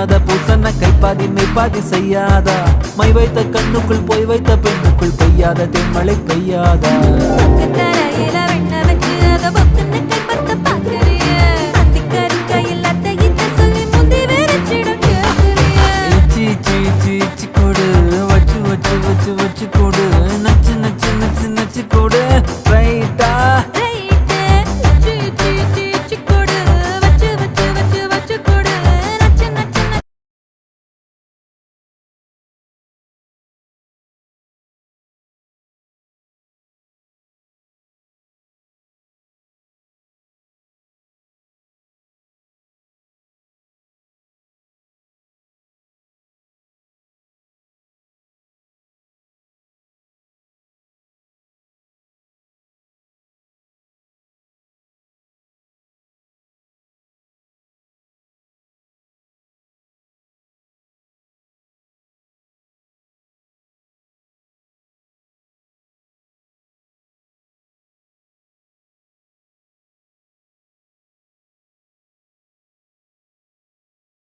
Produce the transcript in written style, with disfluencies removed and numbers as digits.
மன்மத பூசன கைப்பாதி மெய்ப்பாதி செய்யாதா my வைத்த கண்ணுக்குள் போய் வைத்த பெண்ணுக்குள் பெய்யாத தென்மழை பெய்யாதா தரையில வெண்ண வச்சு அத